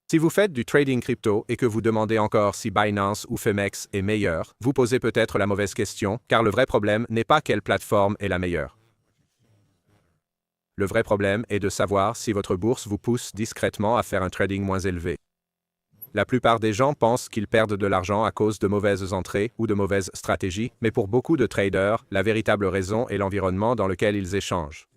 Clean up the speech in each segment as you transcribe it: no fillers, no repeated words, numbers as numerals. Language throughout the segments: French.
Si vous faites du trading crypto et que vous demandez encore si Binance ou Femex est meilleur, vous posez peut-être la mauvaise question, car le vrai problème n'est pas quelle plateforme est la meilleure. Le vrai problème est de savoir si votre bourse vous pousse discrètement à faire un trading moins élevé. La plupart des gens pensent qu'ils perdent de l'argent à cause de mauvaises entrées ou de mauvaises stratégies, mais pour beaucoup de traders, la véritable raison est l'environnement dans lequel ils échangent.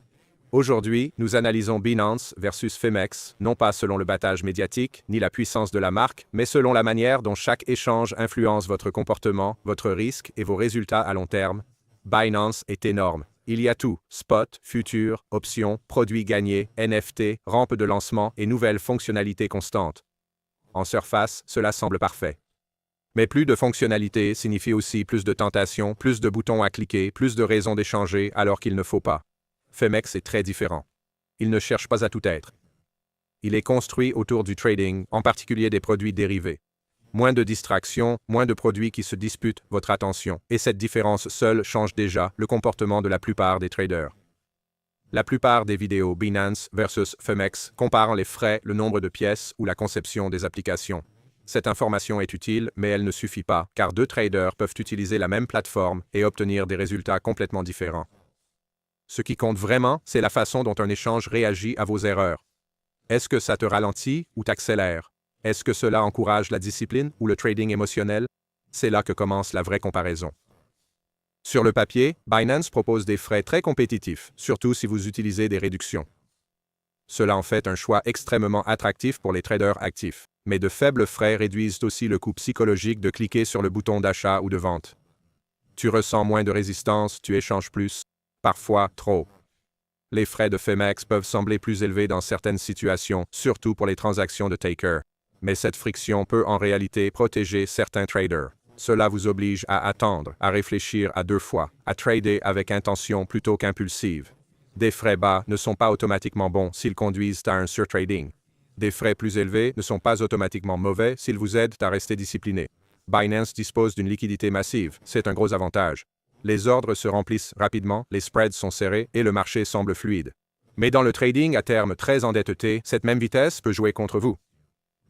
Aujourd'hui, nous analysons Binance versus Femex, non pas selon le battage médiatique, ni la puissance de la marque, mais selon la manière dont chaque échange influence votre comportement, votre risque et vos résultats à long terme. Binance est énorme. Il y a tout, spot, futur, options, produits gagnés, NFT, rampe de lancement et nouvelles fonctionnalités constantes. En surface, cela semble parfait. Mais plus de fonctionnalités signifie aussi plus de tentations, plus de boutons à cliquer, plus de raisons d'échanger alors qu'il ne faut pas. Femex est très différent. Il ne cherche pas à tout être. Il est construit autour du trading, en particulier des produits dérivés. Moins de distractions, moins de produits qui se disputent votre attention, et cette différence seule change déjà le comportement de la plupart des traders. La plupart des vidéos Binance versus Femex comparent les frais, le nombre de pièces ou la conception des applications. Cette information est utile, mais elle ne suffit pas, car deux traders peuvent utiliser la même plateforme et obtenir des résultats complètement différents. Ce qui compte vraiment, c'est la façon dont un échange réagit à vos erreurs. Est-ce que ça te ralentit ou t'accélère? Est-ce que cela encourage la discipline ou le trading émotionnel? C'est là que commence la vraie comparaison. Sur le papier, Binance propose des frais très compétitifs, surtout si vous utilisez des réductions. Cela en fait un choix extrêmement attractif pour les traders actifs, mais de faibles frais réduisent aussi le coût psychologique de cliquer sur le bouton d'achat ou de vente. Tu ressens moins de résistance, tu échanges plus, parfois trop. Les frais de Femex peuvent sembler plus élevés dans certaines situations, surtout pour les transactions de taker. Mais cette friction peut en réalité protéger certains traders. Cela vous oblige à attendre, à réfléchir à deux fois, à trader avec intention plutôt qu'impulsive. Des frais bas ne sont pas automatiquement bons s'ils conduisent à un surtrading. Des frais plus élevés ne sont pas automatiquement mauvais s'ils vous aident à rester discipliné. Binance dispose d'une liquidité massive, c'est un gros avantage. Les ordres se remplissent rapidement, les spreads sont serrés et le marché semble fluide. Mais dans le trading à terme très endetté, cette même vitesse peut jouer contre vous.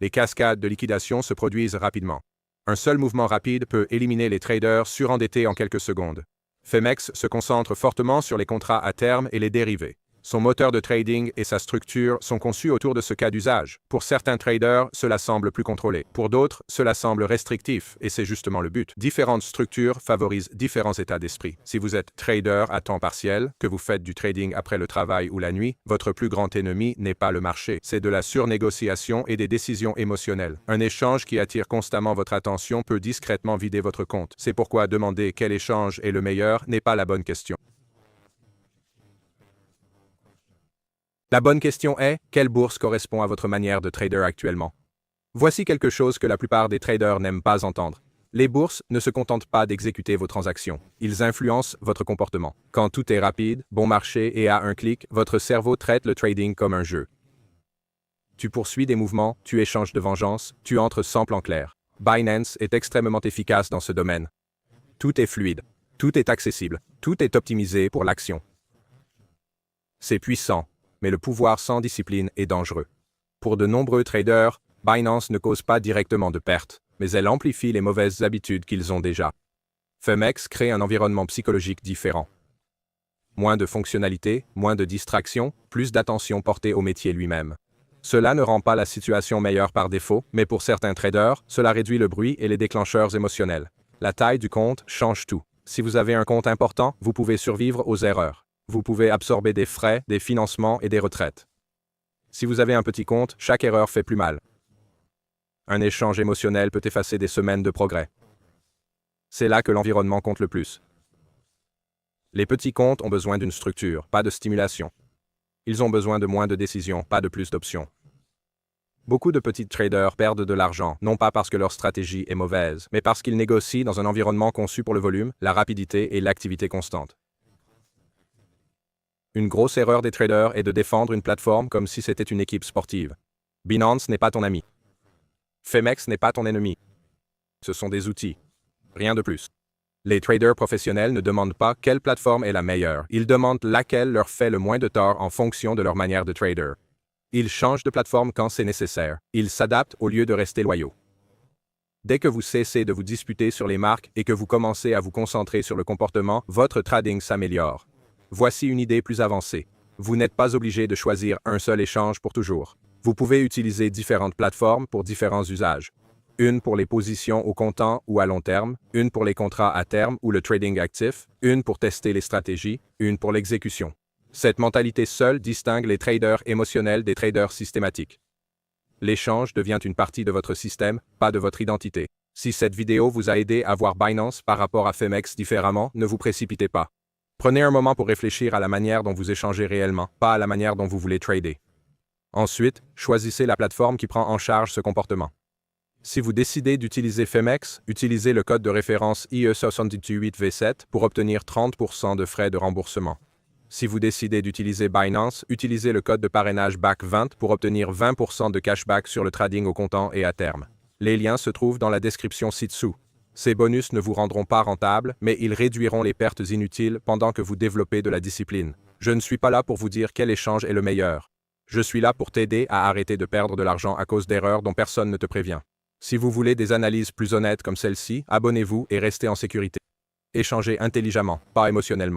Les cascades de liquidation se produisent rapidement. Un seul mouvement rapide peut éliminer les traders surendettés en quelques secondes. Femex se concentre fortement sur les contrats à terme et les dérivés. Son moteur de trading et sa structure sont conçus autour de ce cas d'usage. Pour certains traders, cela semble plus contrôlé. Pour d'autres, cela semble restrictif, et c'est justement le but. Différentes structures favorisent différents états d'esprit. Si vous êtes trader à temps partiel, que vous faites du trading après le travail ou la nuit, votre plus grand ennemi n'est pas le marché, c'est de la surnégociation et des décisions émotionnelles. Un échange qui attire constamment votre attention peut discrètement vider votre compte. C'est pourquoi demander quel échange est le meilleur n'est pas la bonne question. La bonne question est, quelle bourse correspond à votre manière de trader actuellement? Voici quelque chose que la plupart des traders n'aiment pas entendre. Les bourses ne se contentent pas d'exécuter vos transactions. Ils influencent votre comportement. Quand tout est rapide, bon marché et à un clic, votre cerveau traite le trading comme un jeu. Tu poursuis des mouvements, tu échanges de vengeance, tu entres sans plan clair. Binance est extrêmement efficace dans ce domaine. Tout est fluide, tout est accessible, tout est optimisé pour l'action. C'est puissant. Mais le pouvoir sans discipline est dangereux. Pour de nombreux traders, Binance ne cause pas directement de pertes, mais elle amplifie les mauvaises habitudes qu'ils ont déjà. Femex crée un environnement psychologique différent. Moins de fonctionnalités, moins de distractions, plus d'attention portée au métier lui-même. Cela ne rend pas la situation meilleure par défaut, mais pour certains traders, cela réduit le bruit et les déclencheurs émotionnels. La taille du compte change tout. Si vous avez un compte important, vous pouvez survivre aux erreurs. Vous pouvez absorber des frais, des financements et des retraites. Si vous avez un petit compte, chaque erreur fait plus mal. Un échange émotionnel peut effacer des semaines de progrès. C'est là que l'environnement compte le plus. Les petits comptes ont besoin d'une structure, pas de stimulation. Ils ont besoin de moins de décisions, pas de plus d'options. Beaucoup de petits traders perdent de l'argent, non pas parce que leur stratégie est mauvaise, mais parce qu'ils négocient dans un environnement conçu pour le volume, la rapidité et l'activité constante. Une grosse erreur des traders est de défendre une plateforme comme si c'était une équipe sportive. Binance n'est pas ton ami. Femex n'est pas ton ennemi. Ce sont des outils. Rien de plus. Les traders professionnels ne demandent pas quelle plateforme est la meilleure. Ils demandent laquelle leur fait le moins de tort en fonction de leur manière de trader. Ils changent de plateforme quand c'est nécessaire. Ils s'adaptent au lieu de rester loyaux. Dès que vous cessez de vous disputer sur les marques et que vous commencez à vous concentrer sur le comportement, votre trading s'améliore. Voici une idée plus avancée. Vous n'êtes pas obligé de choisir un seul échange pour toujours. Vous pouvez utiliser différentes plateformes pour différents usages. Une pour les positions au comptant ou à long terme, une pour les contrats à terme ou le trading actif, une pour tester les stratégies, une pour l'exécution. Cette mentalité seule distingue les traders émotionnels des traders systématiques. L'échange devient une partie de votre système, pas de votre identité. Si cette vidéo vous a aidé à voir Binance par rapport à Femex différemment, ne vous précipitez pas. Prenez un moment pour réfléchir à la manière dont vous échangez réellement, pas à la manière dont vous voulez trader. Ensuite, choisissez la plateforme qui prend en charge ce comportement. Si vous décidez d'utiliser Femex, utilisez le code de référence IE78V7 pour obtenir 30% de frais de remboursement. Si vous décidez d'utiliser Binance, utilisez le code de parrainage BAC20 pour obtenir 20% de cashback sur le trading au comptant et à terme. Les liens se trouvent dans la description ci-dessous. Ces bonus ne vous rendront pas rentable, mais ils réduiront les pertes inutiles pendant que vous développez de la discipline. Je ne suis pas là pour vous dire quel échange est le meilleur. Je suis là pour t'aider à arrêter de perdre de l'argent à cause d'erreurs dont personne ne te prévient. Si vous voulez des analyses plus honnêtes comme celle-ci, abonnez-vous et restez en sécurité. Échangez intelligemment, pas émotionnellement.